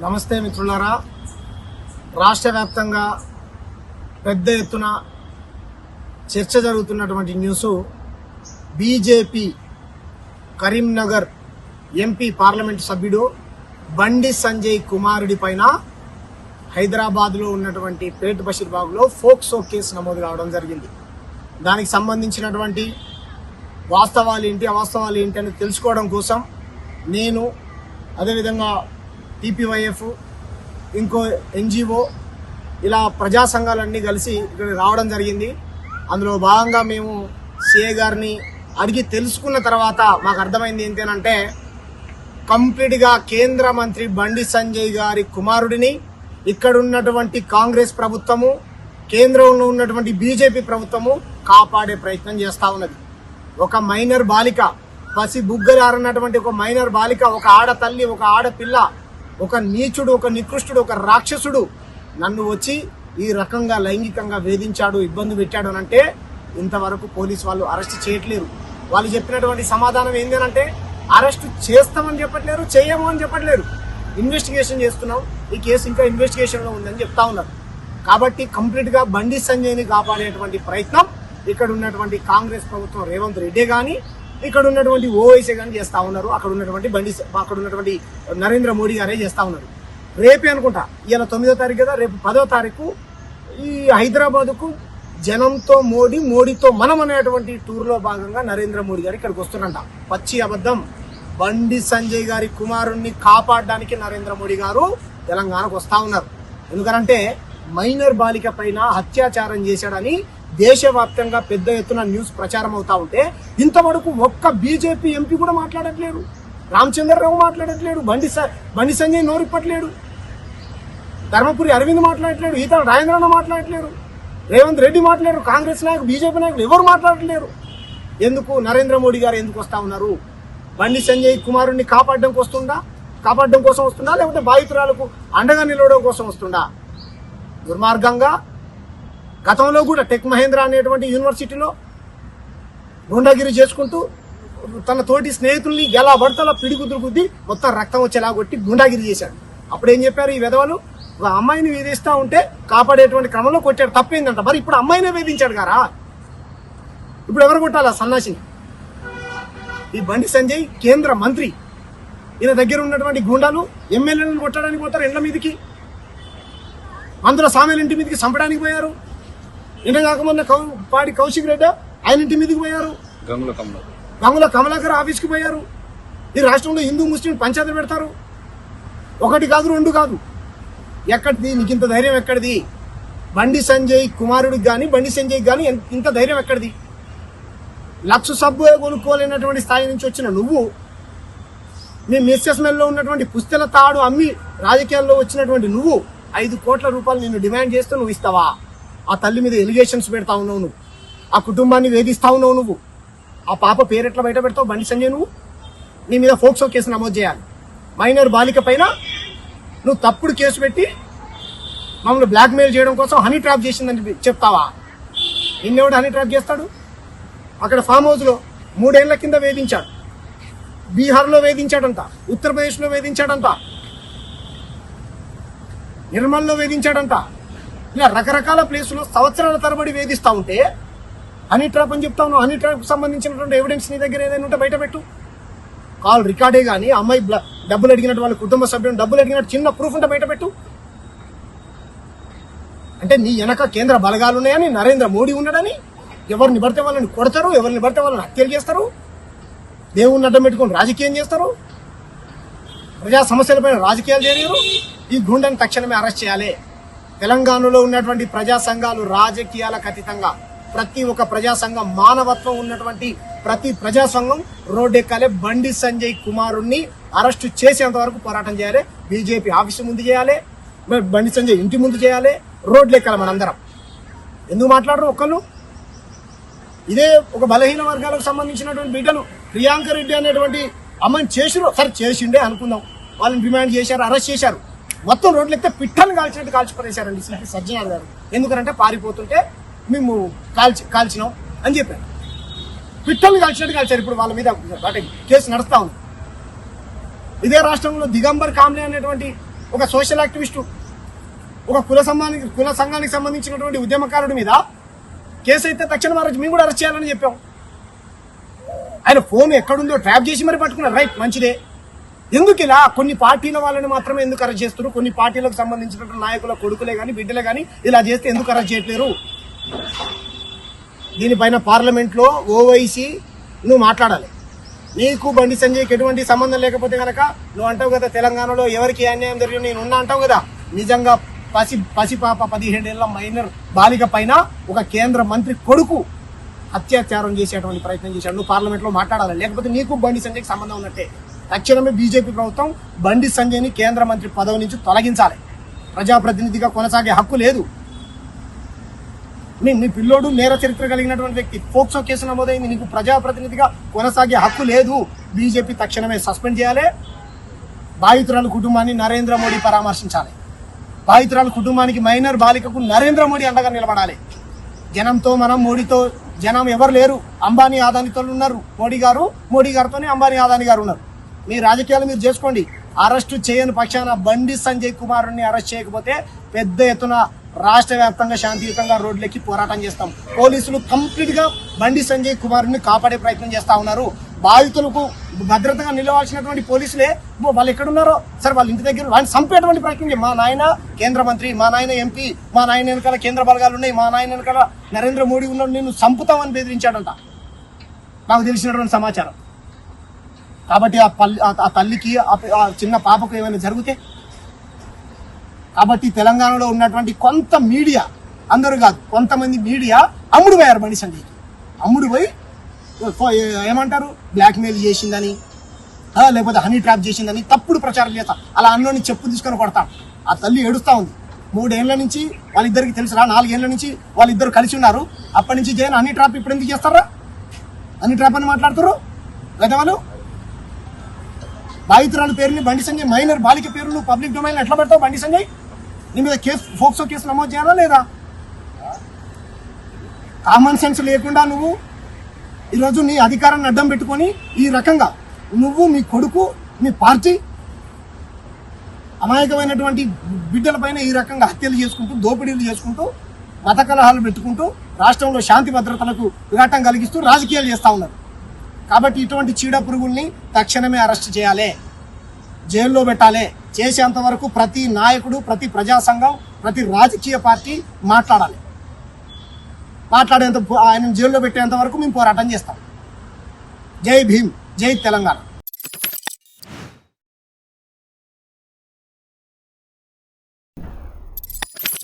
నమస్తే మిత్రులారా, రాష్ట్ర వ్యాప్తంగా పెద్ద ఎత్తున చర్చ జరుగుతున్నటువంటి news BJP Karimnagar MP parliament సభ్యుడు బండి సంజయ్ కుమారుడి పైన హైదరాబాద్లో ఉన్నటువంటి పేట్ బషీర్బాగ్లో ఫోక్సో కేసు నమోదు కావడం జరిగింది. దానికి సంబంధించినటువంటి వాస్తవాలు ఏంటి అవాస్తవాలు ఏంటి అని తెలుసుకోవడం కోసం నేను అదేవిధంగా టీపీవైఎఫ్ ఇంకో ఎన్జిఓ ఇలా ప్రజా సంఘాలన్నీ కలిసి ఇక్కడ రావడం జరిగింది. అందులో భాగంగా మేము సిఏ గారిని అడిగి తెలుసుకున్న తర్వాత మాకు అర్థమైంది ఏంటంటే కంప్లీట్గా కేంద్ర మంత్రి బండి సంజయ్ గారి కుమారుడిని ఇక్కడ ఉన్నటువంటి కాంగ్రెస్ ప్రభుత్వము, కేంద్రంలో ఉన్నటువంటి బీజేపీ ప్రభుత్వము కాపాడే ప్రయత్నం చేస్తూ ఉన్నది. ఒక మైనర్ బాలిక, పసి బుగ్గలారన్నటువంటి ఒక మైనర్ బాలిక, ఒక ఆడతల్లి, ఒక ఆడపిల్ల, ఒక నీచుడు, ఒక నికృష్టుడు, ఒక రాక్షసుడు నన్ను వచ్చి ఈ రకంగా లైంగికంగా వేధించాడు, ఇబ్బంది పెట్టాడు అని అంటే ఇంతవరకు పోలీసు వాళ్ళు అరెస్ట్ చేయట్లేరు. వాళ్ళు చెప్పినటువంటి సమాధానం ఏంటంటే అరెస్ట్ చేస్తామని చెప్పట్లేరు, చేయము అని చెప్పట్లేరు, ఇన్వెస్టిగేషన్ చేస్తున్నాం, ఈ కేసు ఇంకా ఇన్వెస్టిగేషన్లో ఉందని చెప్తా ఉన్నారు. కాబట్టి కంప్లీట్గా బండి సంజయ్ని కాపాడేటువంటి ప్రయత్నం ఇక్కడ ఉన్నటువంటి కాంగ్రెస్ ప్రభుత్వం రేవంత్ రెడ్డి కానీ ఇక్కడ ఉన్నటువంటి ఓవైసీ కానీ చేస్తూ ఉన్నారు. అక్కడ ఉన్నటువంటి నరేంద్ర మోడీ గారే చేస్తూ ఉన్నారు. రేపే అనుకుంటా, ఇవాళ 9వ తారీఖు కదా, రేపు 10వ తారీఖు ఈ హైదరాబాద్కు జనంతో మోడీతో మనం అనేటువంటి టూర్లో భాగంగా నరేంద్ర మోడీ గారు ఇక్కడికి వస్తున్నంట. పచ్చి అబద్ధం. బండి సంజయ్ గారి కుమారుణ్ణి కాపాడడానికి నరేంద్ర మోడీ గారు తెలంగాణకు వస్తూ ఉన్నారు. ఎందుకంటే మైనర్ బాలిక పైన అత్యాచారం చేశాడని దేశవ్యాప్తంగా పెద్ద ఎత్తున న్యూస్ ప్రచారం అవుతా ఉంటే ఇంతవరకు ఒక్క బీజేపీ ఎంపీ కూడా మాట్లాడట్లేడు, రామచంద్రరావు మాట్లాడట్లేడు, బండి సంజయ్ నోరిప్పట్లేడు, ధర్మపురి అరవింద్ మాట్లాడట్లేడు, ఈతల రాజేంద్రన్న మాట్లాడట్లేరు, రేవంత్ రెడ్డి మాట్లాడారు, కాంగ్రెస్ నాయకులు, బీజేపీ నాయకులు ఎవరు మాట్లాడట్లేరు. ఎందుకు? నరేంద్ర మోడీ గారు ఎందుకు వస్తా ఉన్నారు? బండి సంజయ్ కుమారుణ్ణి కాపాడడం కోసం వస్తుందా, లేకపోతే బాధితురాలకు అండగా నిలవడం కోసం వస్తుందా? దుర్మార్గంగా గతంలో కూడా టెక్ మహేంద్ర అనేటువంటి యూనివర్సిటీలో గుండాగిరి చేసుకుంటూ తన తోటి స్నేహితుల్ని ఎలా పడతలా పిడిగుద్దులు గుద్ది మొత్తం రక్తం వచ్చేలా కొట్టి గుండాగిరి చేశాడు. అప్పుడు ఏం చెప్పారు ఈ విధవలు? ఒక అమ్మాయిని వేధిస్తూ ఉంటే కాపాడేటువంటి క్రమంలో కొట్టాడు, తప్పేందంట. మరి ఇప్పుడు అమ్మాయినే వేధించాడు గారా, ఇప్పుడు ఎవరు కొట్టాలా? సన్నాసిని. ఈ బండి సంజయ్ కేంద్ర మంత్రి, ఈయన దగ్గర ఉన్నటువంటి గుండాలు ఎమ్మెల్యేలను కొట్టడానికి పోతారు ఇండ్ల మీదకి, మందుల సామెల ఇంటి మీదకి చంపడానికి పోయారు. నిన్న కాకమున్న పాడి కౌశిక్ రెడ్డి ఆయన ఇంటి మీదకి పోయారు, గంగుల కమలాకర్ ఆఫీస్కి పోయారు. ఈ రాష్ట్రంలో హిందూ ముస్లిం పంచాయతీ పెడతారు. ఒకటి కాదు, రెండు కాదు. ఎక్కడిది? నీకు ఇంత ధైర్యం ఎక్కడిది? బండి సంజయ్ కుమారుడికి కానీ బండి సంజయ్కి కానీ ఇంత ధైర్యం ఎక్కడిది? లక్ష సబ్బు కొనుక్కోలేనటువంటి స్థాయి నుంచి వచ్చిన నువ్వు, నీ మిస్సెస్ మెల్లో ఉన్నటువంటి పుస్తల తాడు అమ్మి రాజకీయాల్లో వచ్చినటువంటి నువ్వు 5 కోట్ల రూపాయలు నిన్ను డిమాండ్ చేస్తూ నువ్వు ఇస్తావా? ఆ తల్లి మీద ఎలిగేషన్స్ పెడతా ఉన్నావు నువ్వు, ఆ కుటుంబాన్ని వేధిస్తా ఉన్నావు నువ్వు, ఆ పాప పేరెట్లా బయట పెడతావు బండి సంజయ్ నువ్వు? నీ మీద ఫోక్సో కేసు నమోదు చేయాలి. మైనర్ బాలిక పైన నువ్వు తప్పుడు కేసు పెట్టి మమ్మల్ని బ్లాక్మెయిల్ చేయడం కోసం హనీ ట్రాప్ చేసిందని చెప్తావా? నిన్నెవడు హనీ ట్రాప్ చేస్తాడు? అక్కడ ఫామ్ హౌస్లో 3 ఏళ్ల కింద వేధించాడు, బీహార్లో వేధించాడంట, ఉత్తరప్రదేశ్లో వేధించాడంట, నిర్మల్లో వేధించాడంట. ఇలా రకరకాల ప్లేసులో సంవత్సరాల తరబడి వేధిస్తూ ఉంటే హనీ ట్రాప్ అని చెప్తాను. హనీ ట్రాప్ సంబంధించినటువంటి ఎవిడెన్స్ నీ దగ్గర ఏదైనా ఉంటే బయట పెట్టు. కాల్ రికార్డే కానీ అమ్మాయి డబ్బులు అడిగినట్టు, వాళ్ళ కుటుంబ సభ్యులను డబ్బులు అడిగినట్టు చిన్న ప్రూఫ్ ఉంటే బయట పెట్టు. అంటే నీ వెనక కేంద్ర బలగాలు ఉన్నాయని, నరేంద్ర మోడీ ఉన్నాడని, ఎవరిని పడితే వాళ్ళని కొడతారు, ఎవరిని పడితే వాళ్ళని హత్యలు చేస్తారు, దేవుణ్ణి అడ్డం పెట్టుకుని రాజకీయం చేస్తారు, ప్రజా సమస్యలపైన రాజకీయాలు చేయరు. ఈ గుండెని తక్షణమే అరెస్ట్ చేయాలి. తెలంగాణలో ఉన్నటువంటి ప్రజా సంఘాలు రాజకీయాలకు అతీతంగా ప్రతి ఒక్క ప్రజా సంఘం, మానవత్వం ఉన్నటువంటి ప్రతి ప్రజా సంఘం రోడ్డెక్కాలి. బండి సంజయ్ కుమారుణ్ణి అరెస్టు చేసేంత వరకు పోరాటం చేయాలి. బీజేపీ ఆఫీసు ముందు చేయాలి, బండి సంజయ్ ఇంటి ముందు చేయాలి, రోడ్లు ఎక్కాలి. మనందరం ఎందుకు మాట్లాడరు ఒక్కళ్ళు? ఇదే ఒక బలహీన వర్గాలకు సంబంధించినటువంటి బిడ్డలు ప్రియాంక రెడ్డి అనేటువంటి అమ్మాయిని చేసిరు, సరే చేసిండే అనుకుందాం, వాళ్ళని డిమాండ్ చేశారు, అరెస్ట్ చేశారు, మొత్తం రోడ్లు ఎక్కితే పిట్టలు కాల్చినట్టు కాల్చిపడేశారండి సిపి సజ్జనార్ గారు. ఎందుకంటే పారిపోతుంటే మేము కాల్చినాం అని చెప్పారు. పిట్టలు కాల్చినట్టు కాల్చారు. ఇప్పుడు వాళ్ళ మీద కేసు నడుస్తా ఉంది. ఇదే రాష్ట్రంలో దిగంబర్ కామ్లే అనేటువంటి ఒక సోషల్ యాక్టివిస్టు, ఒక కుల సంఘానికి సంబంధించినటువంటి ఉద్యమకారుడి మీద కేసు అయితే తక్షణం మేము కూడా అరెస్ట్ చేయాలని చెప్పాం. ఆయన ఫోన్ ఎక్కడుందో ట్రాప్ చేసి మరి పట్టుకున్నారు. రైట్, మంచిదే. ఎందుకు ఇలా కొన్ని పార్టీల వాళ్ళని మాత్రమే ఎందుకు అరెస్ట్ చేస్తున్నారు? కొన్ని పార్టీలకు సంబంధించినటువంటి నాయకుల కొడుకులే కానీ బిడ్డలే కానీ ఇలా చేస్తే ఎందుకు అరెస్ట్ చేయట్లేరు? దీనిపైన పార్లమెంట్లో ఓవైసీ నువ్వు మాట్లాడాలి. నీకు బండి సంజయ్కి ఎటువంటి సంబంధం లేకపోతే కనుక నువ్వు అంటావు కదా తెలంగాణలో ఎవరికి అన్యాయం జరిగింది నేను ఉన్నా అంటావు కదా. నిజంగా పసిపాప 17 ఏళ్ల మైనర్ బాలిక పైన ఒక కేంద్ర మంత్రి కొడుకు అత్యాచారం చేసేటువంటి ప్రయత్నం చేశాడు. నువ్వు పార్లమెంట్లో మాట్లాడాలి. లేకపోతే నీకు బండి సంజయ్కి సంబంధం ఉన్నట్టే. తక్షణమే బీజేపీ ప్రభుత్వం బండి సంజయ్ని కేంద్ర మంత్రి పదవి నుంచి తొలగించాలి. ప్రజాప్రతినిధిగా కొనసాగే హక్కు లేదు. మీ పిల్లోడు నేర చరిత్ర కలిగినటువంటి వ్యక్తి, పోక్సో కేసు నమోదైంది, నీకు ప్రజాప్రతినిధిగా కొనసాగే హక్కు లేదు. బీజేపీ తక్షణమే సస్పెండ్ చేయాలి. బాధితురాల కుటుంబాన్ని నరేంద్ర మోడీ పరామర్శించాలి. బాధితురాల కుటుంబానికి మైనర్ బాలికకు నరేంద్ర మోడీ అండగా నిలబడాలి. జనంతో మనం మోడీతో జనం ఎవరు లేరు. అంబానీ ఆదానితో ఉన్నారు మోడీ గారితోనే అంబానీ ఆదాని గారు ఉన్నారు. మీ రాజకీయాలు మీరు చేసుకోండి. అరెస్టు చేయని పక్షాన బండి సంజయ్ కుమారుని అరెస్ట్ చేయకపోతే పెద్ద ఎత్తున రాష్ట్ర వ్యాప్తంగా శాంతియుతంగా రోడ్లెక్కి పోరాటం చేస్తాం. పోలీసులు కంప్లీట్ గా బండి సంజయ్ కుమారుని కాపాడే ప్రయత్నం చేస్తా ఉన్నారు. బాధితులకు భద్రతగా నిలవాల్సినటువంటి పోలీసులే వాళ్ళు ఎక్కడున్నారో సరే వాళ్ళ ఇంటి దగ్గర వాళ్ళని చంపేటువంటి ప్రయత్నం. మా నాయన కేంద్ర మంత్రి, మా నాయన ఎంపీ, మా నాయన వెనకాల కేంద్ర బలగాలు ఉన్నాయి, మా నాయన వెనకాల నరేంద్ర మోడీ ఉన్నాడు, నేను చంపుతామని బెదిరించాడంట నాకు తెలిసినటువంటి సమాచారం. కాబట్టి ఆ తల్లికి ఆ చిన్న పాపకు ఏమైనా జరిగితే, కాబట్టి తెలంగాణలో ఉన్నటువంటి కొంత మీడియా, అందరూ కాదు కొంతమంది మీడియా అమ్ముడు పోయారు బండి సంజయ్కి. అమ్ముడు పోయి ఏమంటారు బ్లాక్మెయిల్ చేసిందని లేకపోతే హనీ ట్రాప్ చేసిందని తప్పుడు ప్రచారం చేస్తా. అలా అన్నోని చెప్పు తీసుకొని కొడతాం. ఆ తల్లి ఏడుస్తా ఉంది. 3 ఏళ్ల నుంచి వాళ్ళిద్దరికి తెలుసురా, 4 ఏళ్ల నుంచి వాళ్ళిద్దరు కలిసి ఉన్నారు. అప్పటి నుంచి చేయను హనీ ట్రాప్ ఇప్పుడు ఎందుకు చేస్తారా? హనీ ట్రాప్ అని మాట్లాడుతారు లేదా వాళ్ళు? బాధితురాల పేరుని బండి సంజయ్ మైనర్ బాలిక పేరు నువ్వు పబ్లిక్ డొమైన్ ఎట్లా పెడతావు? బండి సంజయ్ నీ మీద ఫోక్సో కేసు నమోదు చేయాలా లేదా? కామన్ సెన్స్ లేకుండా నువ్వు ఈరోజు నీ అధికారాన్ని అడ్డం పెట్టుకొని ఈ రకంగా నువ్వు, మీ కొడుకు, మీ పార్టీ అమాయకమైనటువంటి బిడ్డలపైన ఈ రకంగా హత్యలు చేసుకుంటూ, దోపిడీలు చేసుకుంటూ, మత కలహాలు పెట్టుకుంటూ రాష్ట్రంలో శాంతి భద్రతలకు విఘాటం కలిగిస్తూ రాజకీయాలు చేస్తూ ఉన్నారు. కాబట్టి ఇటువంటి చీడ పురుగుల్ని తక్షణమే అరెస్ట్ చేయాలి, జైల్లో పెట్టాలి. చేసేంత వరకు ప్రతి నాయకుడు, ప్రతి ప్రజా సంఘం, ప్రతి రాజకీయ పార్టీ మాట్లాడాలి. మాట్లాడేంత ఆయన జైల్లో పెట్టేంత వరకు మేము పోరాటం చేస్తాం. జై భీమ్, జై తెలంగాణ.